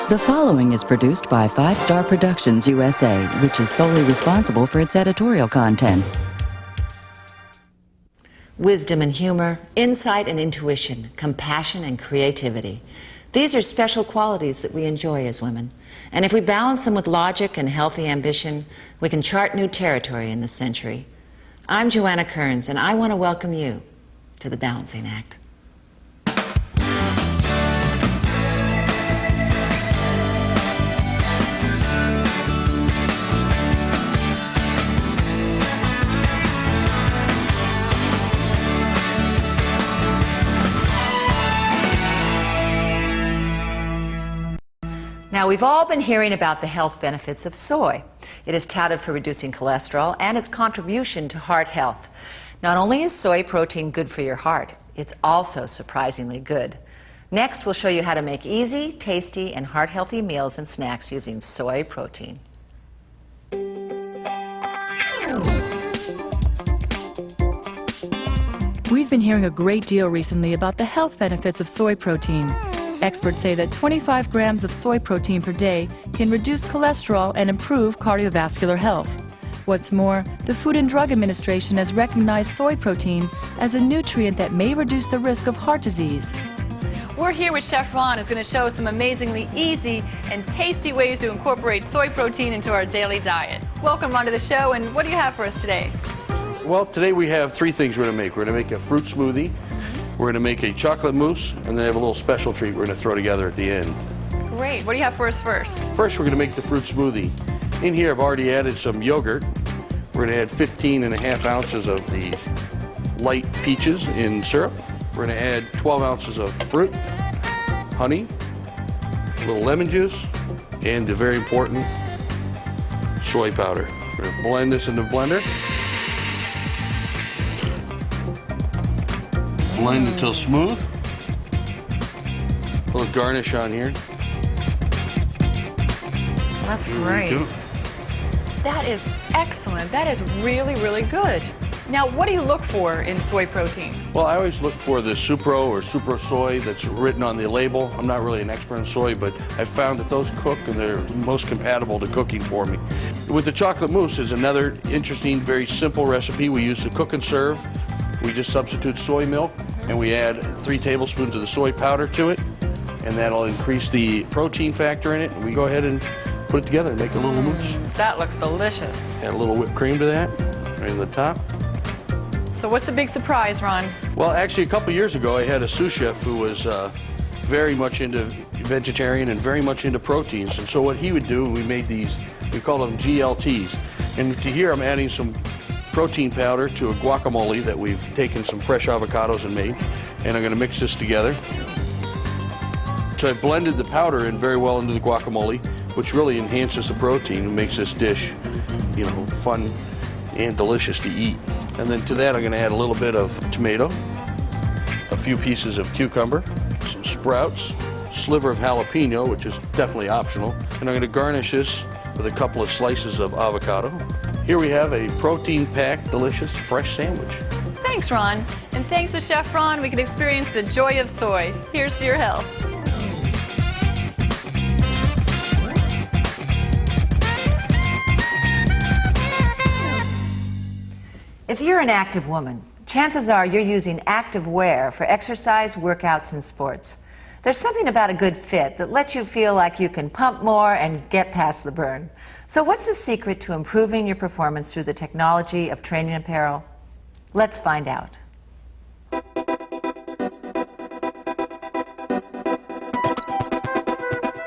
The following is produced by 5 Star Productions USA, which is solely responsible for its editorial content. Wisdom and humor, insight and intuition, compassion and creativity. These are special qualities that we enjoy as women. And if we balance them with logic and healthy ambition, we can chart new territory in this century. I'm Joanna Kearns, and I want to welcome you to the Balancing Act. Now, we've all been hearing about the health benefits of soy. It is touted for reducing cholesterol and its contribution to heart health. Not only is soy protein good for your heart, it's also surprisingly good. Next, we'll show you how to make easy, tasty, and heart-healthy meals and snacks using soy protein. We've been hearing a great deal recently about the health benefits of soy protein. Experts say that 25 grams of soy protein per day can reduce cholesterol and improve cardiovascular health. What's more, the Food and Drug Administration has recognized soy protein as a nutrient that may reduce the risk of heart disease. We're here with Chef Ron, who's going to show us some amazingly easy and tasty ways to incorporate soy protein into our daily diet. Welcome, Ron, to the show, and what do you have for us today? Well, today we have 3 things we're going to make. We're going to make a fruit smoothie, we're going to make a chocolate mousse, and then have a little special treat we're going to throw together at the end. Great. What do you have for us first? First, we're going to make the fruit smoothie. In here, I've already added some yogurt. We're going to add 15.5 ounces of the light peaches in syrup. We're going to add 12 ounces of fruit, honey, a little lemon juice, and the very important soy powder. We're going to blend this in the blender. Blend until smooth. A little garnish on here. That's great. That is excellent. That is really, really good. Now, what do you look for in soy protein? Well, I always look for the Supro or Supro Soy that's written on the label. I'm not really an expert in soy, but I found that those cook and they're most compatible to cooking for me. With the chocolate mousse is another interesting, very simple recipe. We use the cook and serve. We just substitute soy milk and we add 3 tablespoons of the soy powder to it, and that'll increase the protein factor in it. And we go ahead and put it together and make a little mousse. That looks delicious. Add a little whipped cream to that, right in the top. So what's the big surprise, Ron? Well, actually, a couple years ago, I had a sous chef who was very much into vegetarian and very much into proteins. And so what he would do, we made these, we call them GLTs. And to here, I'm adding some protein powder to a guacamole that we've taken some fresh avocados and made. And I'm going to mix this together. So I blended the powder in very well into the guacamole, which really enhances the protein and makes this dish, you know, fun and delicious to eat. And then to that, I'm going to add a little bit of tomato, a few pieces of cucumber, some sprouts, sliver of jalapeno, which is definitely optional. And I'm going to garnish this with a couple of slices of avocado. Here we have a protein-packed, delicious, fresh sandwich. Thanks, Ron. And thanks to Chef Ron, we can experience the joy of soy. Here's to your health. If you're an active woman, chances are you're using activewear for exercise, workouts, and sports. There's something about a good fit that lets you feel like you can pump more and get past the burn. So what's the secret to improving your performance through the technology of training apparel? Let's find out.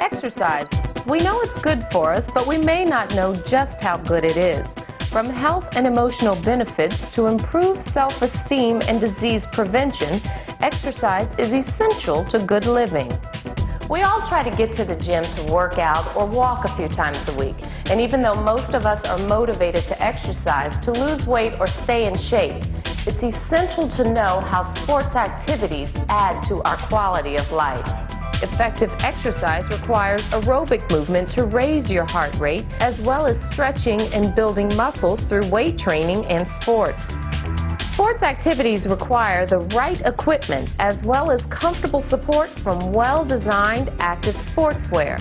Exercise. We know it's good for us, but we may not know just how good it is. From health and emotional benefits to improved self-esteem and disease prevention, exercise is essential to good living. We all try to get to the gym to work out or walk a few times a week. And even though most of us are motivated to exercise, to lose weight or stay in shape, it's essential to know how sports activities add to our quality of life. Effective exercise requires aerobic movement to raise your heart rate, as well as stretching and building muscles through weight training and sports. Sports activities require the right equipment as well as comfortable support from well-designed active sportswear.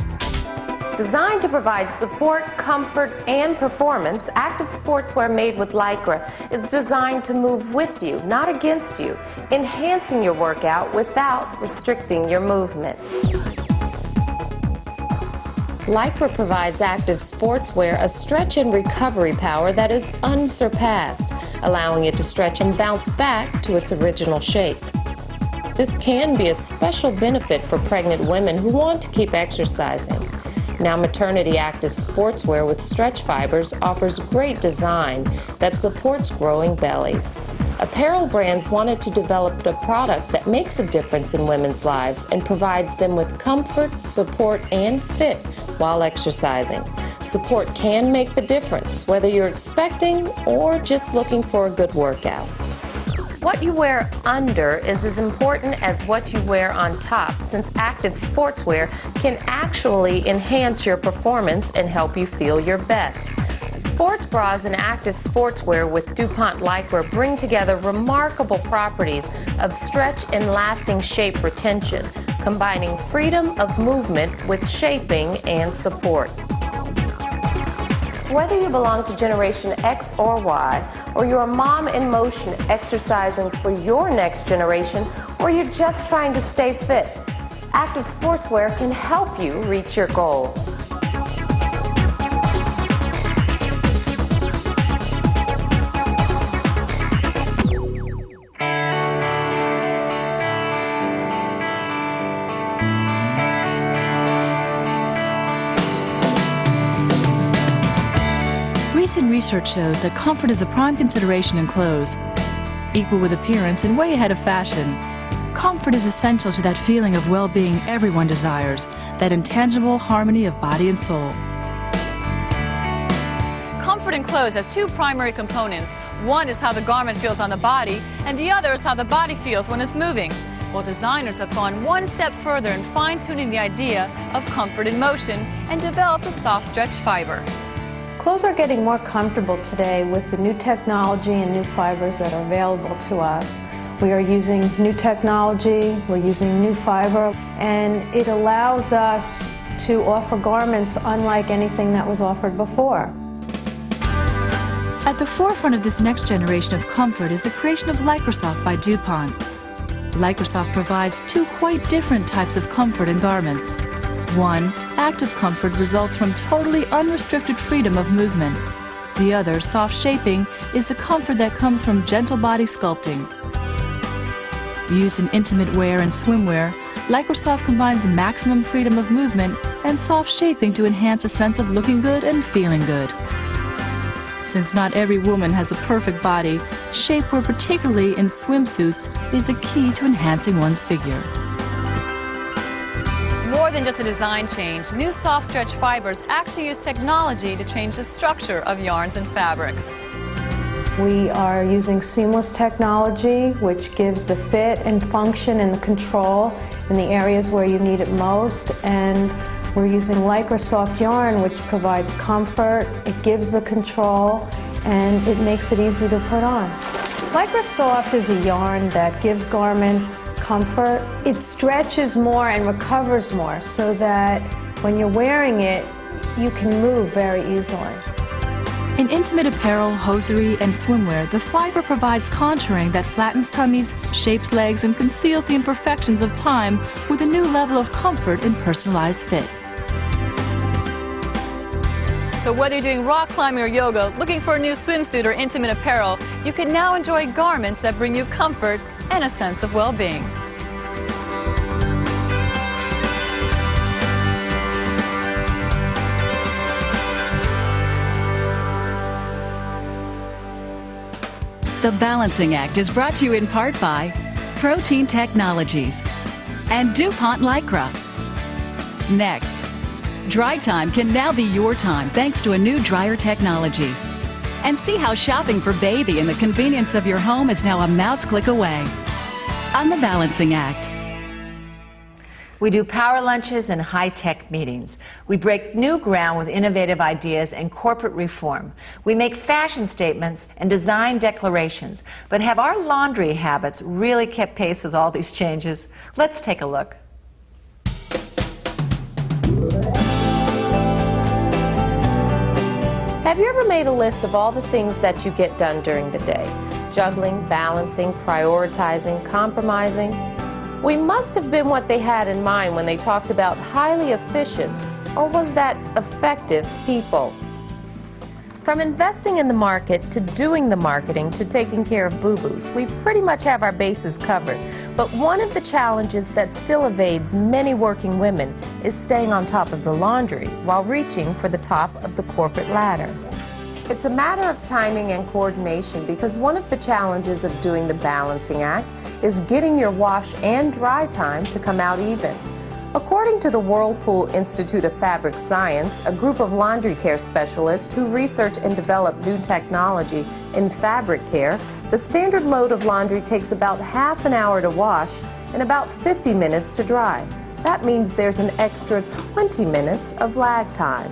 Designed to provide support, comfort, and performance, active sportswear made with Lycra is designed to move with you, not against you, enhancing your workout without restricting your movement. Lycra provides active sportswear a stretch and recovery power that is unsurpassed, allowing it to stretch and bounce back to its original shape. This can be a special benefit for pregnant women who want to keep exercising. Now, maternity active sportswear with stretch fibers offers great design that supports growing bellies. Apparel brands wanted to develop a product that makes a difference in women's lives and provides them with comfort, support, and fit while exercising. Support can make the difference, whether you're expecting or just looking for a good workout. What you wear under is as important as what you wear on top, since active sportswear can actually enhance your performance and help you feel your best. Sports bras and active sportswear with DuPont Lycra bring together remarkable properties of stretch and lasting shape retention, combining freedom of movement with shaping and support. Whether you belong to Generation X or Y, or you're a mom in motion exercising for your next generation, or you're just trying to stay fit, active sportswear can help you reach your goal. Recent research shows that comfort is a prime consideration in clothes. Equal with appearance and way ahead of fashion, comfort is essential to that feeling of well-being everyone desires, that intangible harmony of body and soul. Comfort in clothes has two primary components. One is how the garment feels on the body, and the other is how the body feels when it's moving. Well, designers have gone one step further in fine-tuning the idea of comfort in motion and developed a soft stretch fiber. Clothes are getting more comfortable today with the new technology and new fibers that are available to us. We are using new technology, we're using new fiber, and it allows us to offer garments unlike anything that was offered before. At the forefront of this next generation of comfort is the creation of Lycra by DuPont. Lycra provides two quite different types of comfort in garments. One, active comfort, results from totally unrestricted freedom of movement. The other, soft shaping, is the comfort that comes from gentle body sculpting. Used in intimate wear and swimwear, Lycra combines maximum freedom of movement and soft shaping to enhance a sense of looking good and feeling good. Since not every woman has a perfect body, shapewear, particularly in swimsuits, is the key to enhancing one's figure. More than just a design change, new soft stretch fibers actually use technology to change the structure of yarns and fabrics. We are using seamless technology, which gives the fit and function and the control in the areas where you need it most. And we're using Lycra soft yarn, which provides comfort, it gives the control, and it makes it easy to put on. Lycra Soft is a yarn that gives garments comfort. It stretches more and recovers more so that when you're wearing it, you can move very easily. In intimate apparel, hosiery, and swimwear, the fiber provides contouring that flattens tummies, shapes legs, and conceals the imperfections of time with a new level of comfort and personalized fit. So whether you're doing rock climbing or yoga, looking for a new swimsuit or intimate apparel, you can now enjoy garments that bring you comfort and a sense of well-being. The Balancing Act is brought to you in part by Protein Technologies and DuPont Lycra. Next, dry time can now be your time thanks to a new dryer technology. And see how shopping for baby in the convenience of your home is now a mouse click away. On The Balancing Act. We do power lunches and high-tech meetings. We break new ground with innovative ideas and corporate reform. We make fashion statements and design declarations. But have our laundry habits really kept pace with all these changes? Let's take a look. Have you ever made a list of all the things that you get done during the day? Juggling, balancing, prioritizing, compromising? We must have been what they had in mind when they talked about highly efficient, or was that effective people? From investing in the market to doing the marketing to taking care of boo-boos, we pretty much have our bases covered. But one of the challenges that still evades many working women is staying on top of the laundry while reaching for the top of the corporate ladder. It's a matter of timing and coordination because one of the challenges of doing the balancing act is getting your wash and dry time to come out even. According to the Whirlpool Institute of Fabric Science, a group of laundry care specialists who research and develop new technology in fabric care, the standard load of laundry takes about half an hour to wash and about 50 minutes to dry. That means there's an extra 20 minutes of lag time.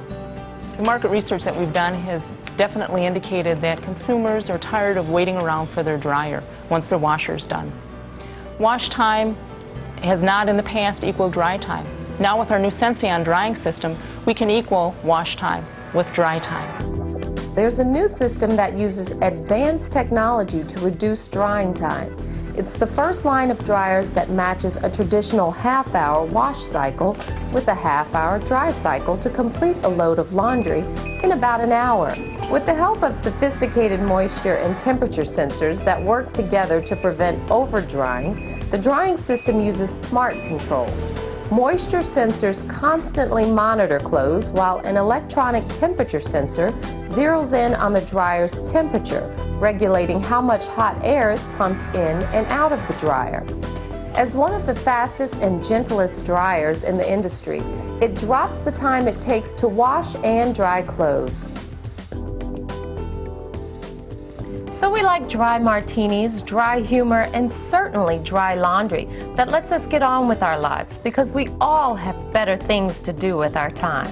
The market research that we've done has definitely indicated that consumers are tired of waiting around for their dryer once their washer's done. Wash time has not in the past equaled dry time. Now with our new Sension drying system, we can equal wash time with dry time. There's a new system that uses advanced technology to reduce drying time. It's the first line of dryers that matches a traditional half-hour wash cycle with a half-hour dry cycle to complete a load of laundry in about an hour. With the help of sophisticated moisture and temperature sensors that work together to prevent over-drying, the drying system uses smart controls. Moisture sensors constantly monitor clothes while an electronic temperature sensor zeroes in on the dryer's temperature, regulating how much hot air is pumped in and out of the dryer. As one of the fastest and gentlest dryers in the industry, it drops the time it takes to wash and dry clothes. So we like dry martinis, dry humor, and certainly dry laundry that lets us get on with our lives because we all have better things to do with our time.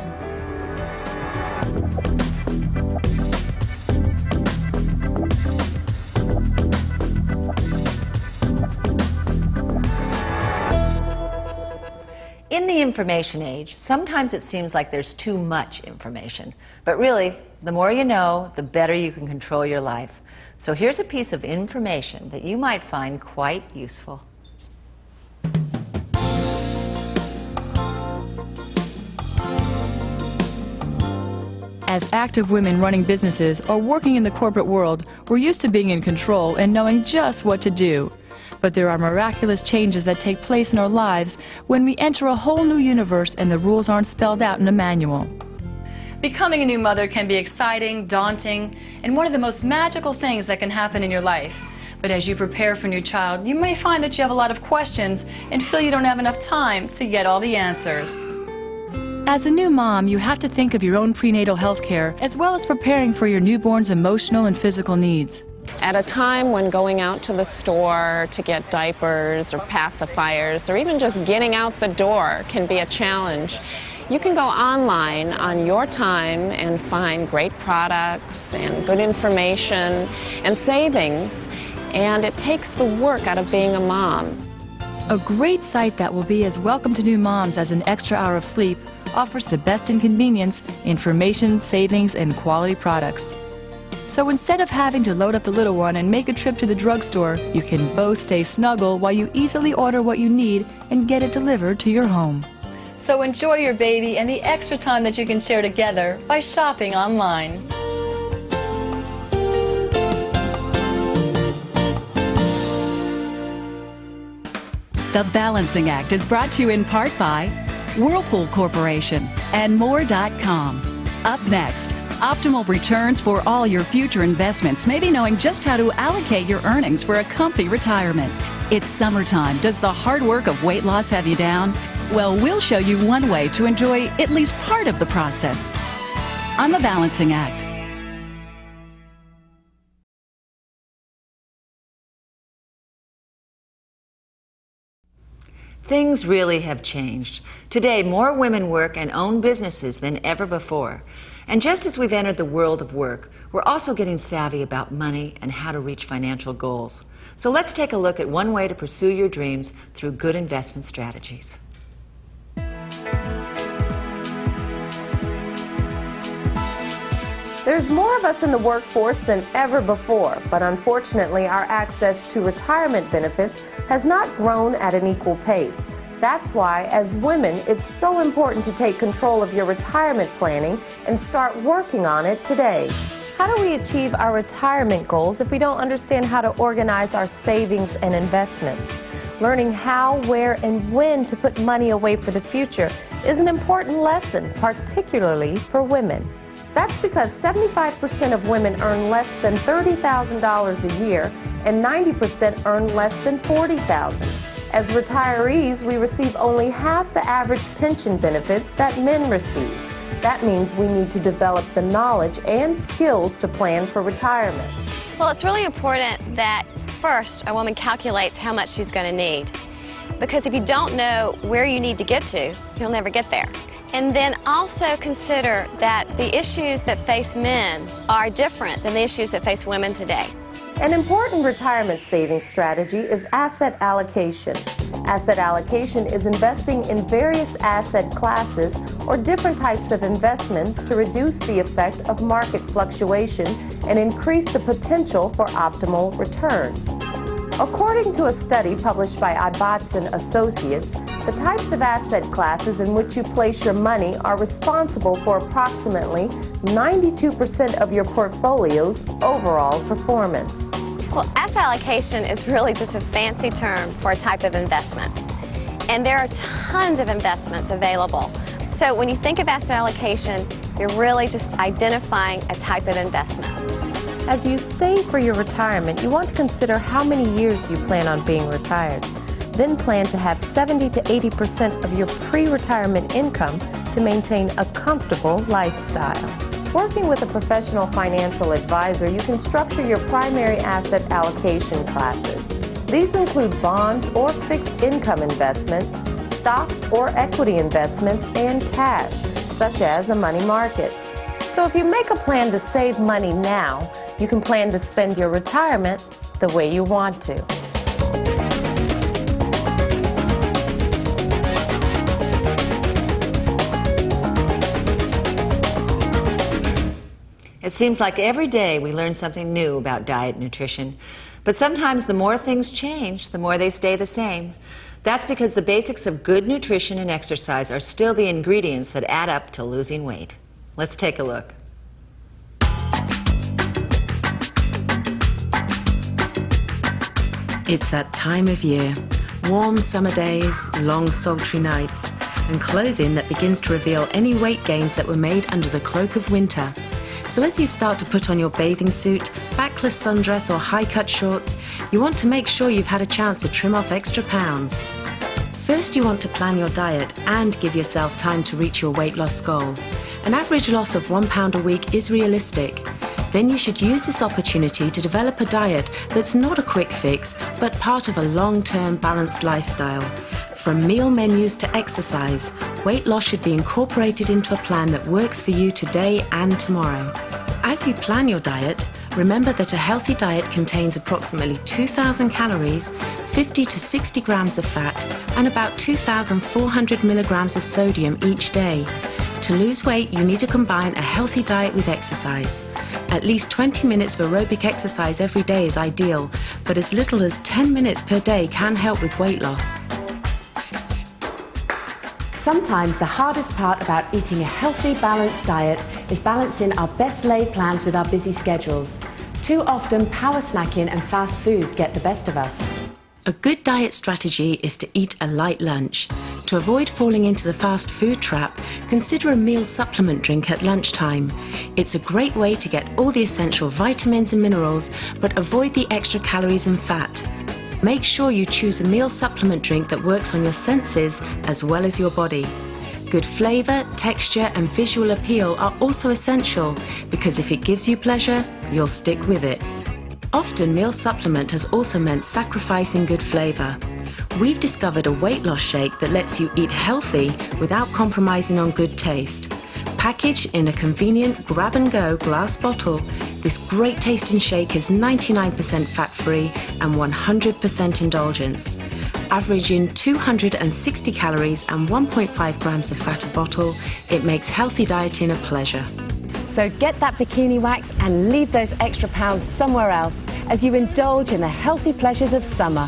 In the information age, sometimes it seems like there's too much information. But really, the more you know, the better you can control your life. So here's a piece of information that you might find quite useful. As active women running businesses or working in the corporate world, we're used to being in control and knowing just what to do. But there are miraculous changes that take place in our lives when we enter a whole new universe and the rules aren't spelled out in a manual. Becoming a new mother can be exciting, daunting, and one of the most magical things that can happen in your life. But as you prepare for a new child, you may find that you have a lot of questions and feel you don't have enough time to get all the answers. As a new mom, you have to think of your own prenatal health care as well as preparing for your newborn's emotional and physical needs. At a time when going out to the store to get diapers or pacifiers or even just getting out the door can be a challenge, you can go online on your time and find great products and good information and savings, and it takes the work out of being a mom. A great site that will be as welcome to new moms as an extra hour of sleep offers the best in convenience, information, savings, and quality products. So instead of having to load up the little one and make a trip to the drugstore, you can both stay snuggle while you easily order what you need and get it delivered to your home. So enjoy your baby and the extra time that you can share together by shopping online. The Balancing Act is brought to you in part by Whirlpool Corporation and More.com. Up next, optimal returns for all your future investments, maybe knowing just how to allocate your earnings for a comfy retirement. It's summertime. Does the hard work of weight loss have you down? Well, we'll show you one way to enjoy at least part of the process on The Balancing Act. Things really have changed. Today, more women work and own businesses than ever before. And just as we've entered the world of work, we're also getting savvy about money and how to reach financial goals. So let's take a look at one way to pursue your dreams through good investment strategies. There's more of us in the workforce than ever before, but unfortunately our access to retirement benefits has not grown at an equal pace. That's why, as women, it's so important to take control of your retirement planning and start working on it today. How do we achieve our retirement goals if we don't understand how to organize our savings and investments? Learning how, where, and when to put money away for the future is an important lesson, particularly for women. That's because 75% of women earn less than $30,000 a year and 90% earn less than $40,000. As retirees, we receive only half the average pension benefits that men receive. That means we need to develop the knowledge and skills to plan for retirement. Well, it's really important that first a woman calculates how much she's going to need. Because if you don't know where you need to get to, you'll never get there. And then also consider that the issues that face men are different than the issues that face women today. An important retirement savings strategy is asset allocation. Asset allocation is investing in various asset classes or different types of investments to reduce the effect of market fluctuation and increase the potential for optimal return. According to a study published by Adbatz and Associates, the types of asset classes in which you place your money are responsible for approximately 92% of your portfolio's overall performance. Well, asset allocation is really just a fancy term for a type of investment. And there are tons of investments available. So when you think of asset allocation, you're really just identifying a type of investment. As you save for your retirement, you want to consider how many years you plan on being retired. Then plan to have 70 to 80% of your pre-retirement income to maintain a comfortable lifestyle. Working with a professional financial advisor, you can structure your primary asset allocation classes. These include bonds or fixed income investment, stocks or equity investments, and cash, such as a money market. So if you make a plan to save money now, you can plan to spend your retirement the way you want to. It seems like every day we learn something new about diet and nutrition. But sometimes the more things change, the more they stay the same. That's because the basics of good nutrition and exercise are still the ingredients that add up to losing weight. Let's take a look. It's that time of year. Warm summer days, long sultry nights, and clothing that begins to reveal any weight gains that were made under the cloak of winter. So as you start to put on your bathing suit, backless sundress or high-cut shorts, you want to make sure you've had a chance to trim off extra pounds. First, you want to plan your diet and give yourself time to reach your weight loss goal. An average loss of 1 pound a week is realistic. Then you should use this opportunity to develop a diet that's not a quick fix, but part of a long-term balanced lifestyle. From meal menus to exercise, weight loss should be incorporated into a plan that works for you today and tomorrow. As you plan your diet, remember that a healthy diet contains approximately 2,000 calories, 50 to 60 grams of fat, and about 2,400 milligrams of sodium each day. To lose weight, you need to combine a healthy diet with exercise. At least 20 minutes of aerobic exercise every day is ideal, but as little as 10 minutes per day can help with weight loss. Sometimes the hardest part about eating a healthy, balanced diet is balancing our best laid plans with our busy schedules. Too often, power snacking and fast food get the best of us. A good diet strategy is to eat a light lunch. To avoid falling into the fast food trap, consider a meal supplement drink at lunchtime. It's a great way to get all the essential vitamins and minerals, but avoid the extra calories and fat. Make sure you choose a meal supplement drink that works on your senses as well as your body. Good flavor, texture, and visual appeal are also essential, because if it gives you pleasure, you'll stick with it. Often, meal supplement has also meant sacrificing good flavor. We've discovered a weight loss shake that lets you eat healthy without compromising on good taste. Packaged in a convenient grab-and-go glass bottle, this great tasting shake is 99% fat-free and 100% indulgence. Averaging 260 calories and 1.5 grams of fat a bottle, it makes healthy dieting a pleasure. So get that bikini wax and leave those extra pounds somewhere else as you indulge in the healthy pleasures of summer.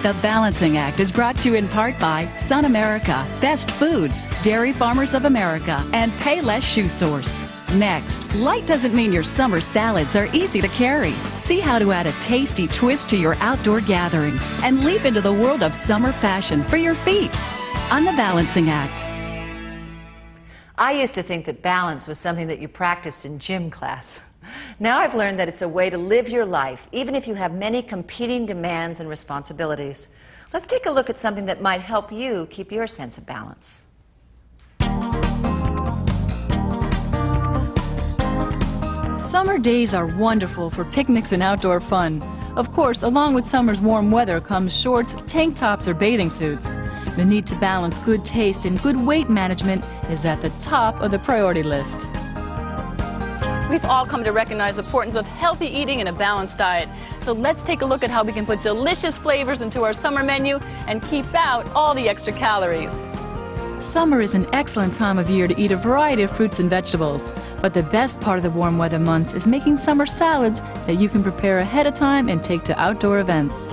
The Balancing Act is brought to you in part by Sun America, Best Foods, Dairy Farmers of America, and Payless Shoe Source. Next, light doesn't mean your summer salads are easy to carry. See how to add a tasty twist to your outdoor gatherings and leap into the world of summer fashion for your feet on The Balancing Act. I used to think that balance was something that you practiced in gym class. Now I've learned that it's a way to live your life, even if you have many competing demands and responsibilities. Let's take a look at something that might help you keep your sense of balance. Summer days are wonderful for picnics and outdoor fun. Of course, along with summer's warm weather comes shorts, tank tops, or bathing suits. The need to balance good taste and good weight management is at the top of the priority list. We've all come to recognize the importance of healthy eating and a balanced diet. So let's take a look at how we can put delicious flavors into our summer menu and keep out all the extra calories. Summer is an excellent time of year to eat a variety of fruits and vegetables. But the best part of the warm weather months is making summer salads that you can prepare ahead of time and take to outdoor events.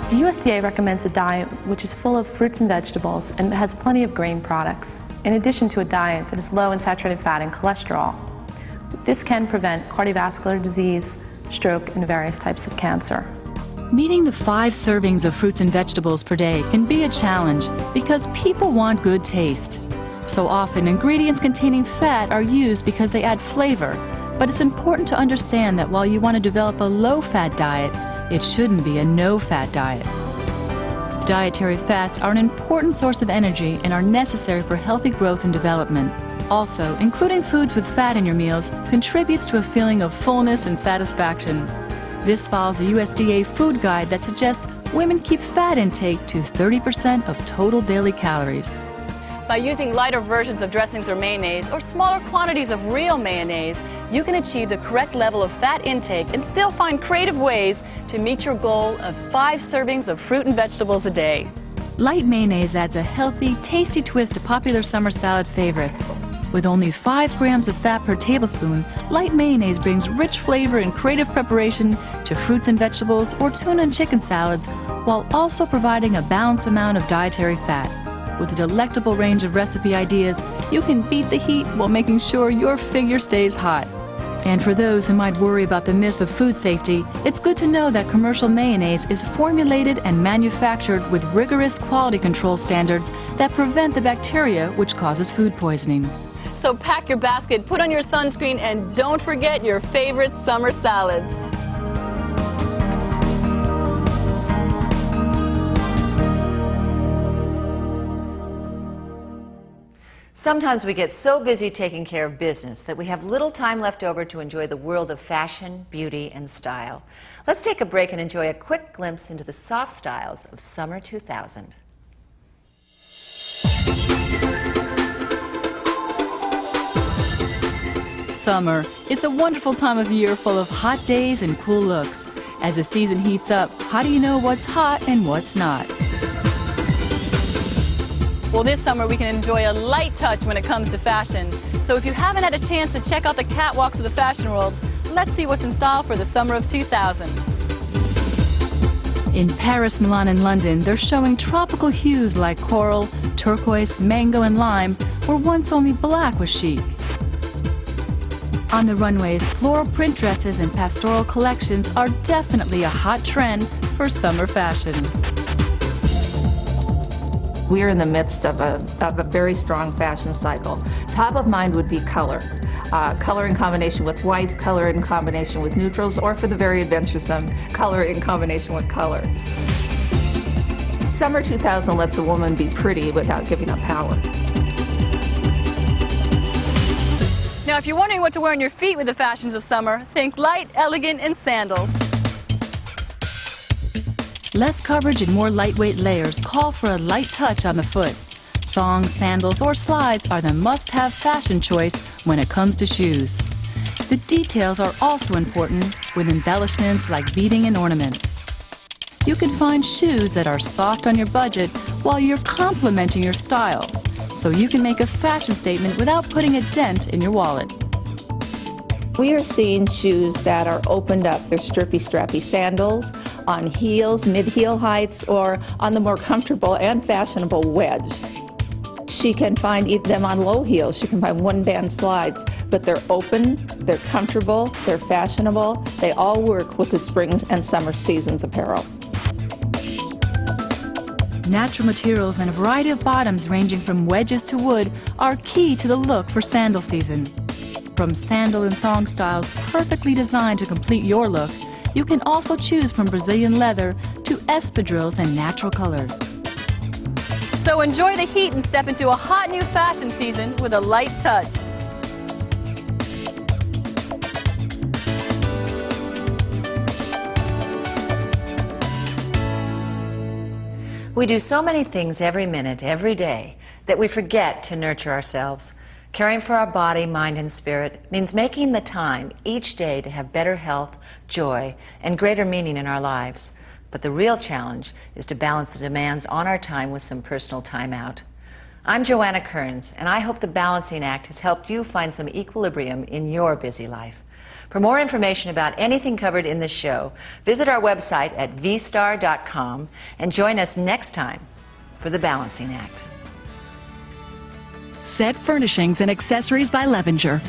The USDA recommends a diet which is full of fruits and vegetables and has plenty of grain products, in addition to a diet that is low in saturated fat and cholesterol. This can prevent cardiovascular disease, stroke, and various types of cancer. Meeting the 5 servings of fruits and vegetables per day can be a challenge because people want good taste. So often, ingredients containing fat are used because they add flavor. But it's important to understand that while you want to develop a low-fat diet, it shouldn't be a no-fat diet. Dietary fats are an important source of energy and are necessary for healthy growth and development. Also, including foods with fat in your meals contributes to a feeling of fullness and satisfaction. This follows a USDA food guide that suggests women keep fat intake to 30% of total daily calories. By using lighter versions of dressings or mayonnaise or smaller quantities of real mayonnaise, you can achieve the correct level of fat intake and still find creative ways to meet your goal of 5 servings of fruit and vegetables a day. Light mayonnaise adds a healthy, tasty twist to popular summer salad favorites. With only 5 grams of fat per tablespoon, light mayonnaise brings rich flavor and creative preparation to fruits and vegetables or tuna and chicken salads, while also providing a balanced amount of dietary fat. With a delectable range of recipe ideas, you can beat the heat while making sure your figure stays hot. And for those who might worry about the myth of food safety, it's good to know that commercial mayonnaise is formulated and manufactured with rigorous quality control standards that prevent the bacteria which causes food poisoning. So pack your basket, put on your sunscreen, and don't forget your favorite summer salads. Sometimes we get so busy taking care of business that we have little time left over to enjoy the world of fashion, beauty, and style. Let's take a break and enjoy a quick glimpse into the soft styles of summer 2000. Summer. It's a wonderful time of year full of hot days and cool looks. As the season heats up, how do you know what's hot and what's not? Well, this summer we can enjoy a light touch when it comes to fashion. So if you haven't had a chance to check out the catwalks of the fashion world, let's see what's in style for the summer of 2000. In Paris, Milan, and London, they're showing tropical hues like coral, turquoise, mango, and lime, where once only black was chic. On the runways, floral print dresses and pastoral collections are definitely a hot trend for summer fashion. We are in the midst of a very strong fashion cycle. Top of mind would be color. Color in combination with white, color in combination with neutrals, or for the very adventuresome, color in combination with color. Summer 2000 lets a woman be pretty without giving up power. Now, if you're wondering what to wear on your feet with the fashions of summer, think light, elegant, and sandals. Less coverage and more lightweight layers call for a light touch on the foot. Thongs, sandals, or slides are the must-have fashion choice when it comes to shoes. The details are also important with embellishments like beading and ornaments. you can find shoes that are soft on your budget while you're complementing your style, so you can make a fashion statement without putting a dent in your wallet. We are seeing shoes that are opened up. They're strippy, strappy sandals on heels, mid-heel heights, or on the more comfortable and fashionable wedge. She can find them on low heels. She can find one-band slides, but they're open, they're comfortable, they're fashionable. They all work with the springs and summer seasons apparel. Natural materials and a variety of bottoms ranging from wedges to wood are key to the look for sandal season. From sandal and thong styles perfectly designed to complete your look, you can also choose from Brazilian leather to espadrilles and natural colors. So enjoy the heat and step into a hot new fashion season with a light touch. We do so many things every minute, every day, that we forget to nurture ourselves. Caring for our body, mind, and spirit means making the time each day to have better health, joy, and greater meaning in our lives. But the real challenge is to balance the demands on our time with some personal time out. I'm Joanna Kearns, and I hope the Balancing Act has helped you find some equilibrium in your busy life. For more information about anything covered in this show, visit our website at vstar.com and join us next time for the Balancing Act. Set Furnishings and Accessories by Levenger.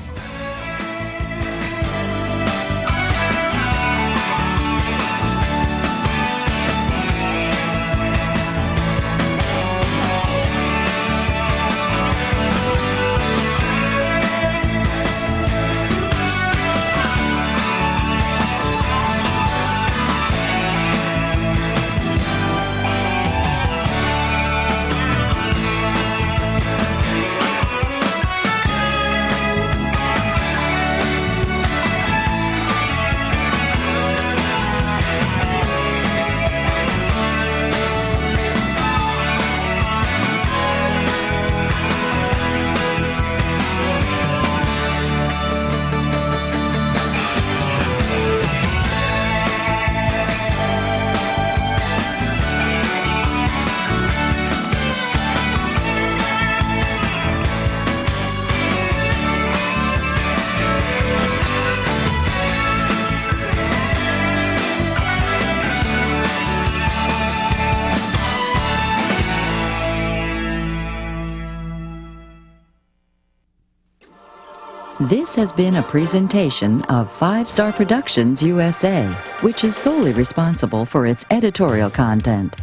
This has been a presentation of 5 Star Productions USA, which is solely responsible for its editorial content.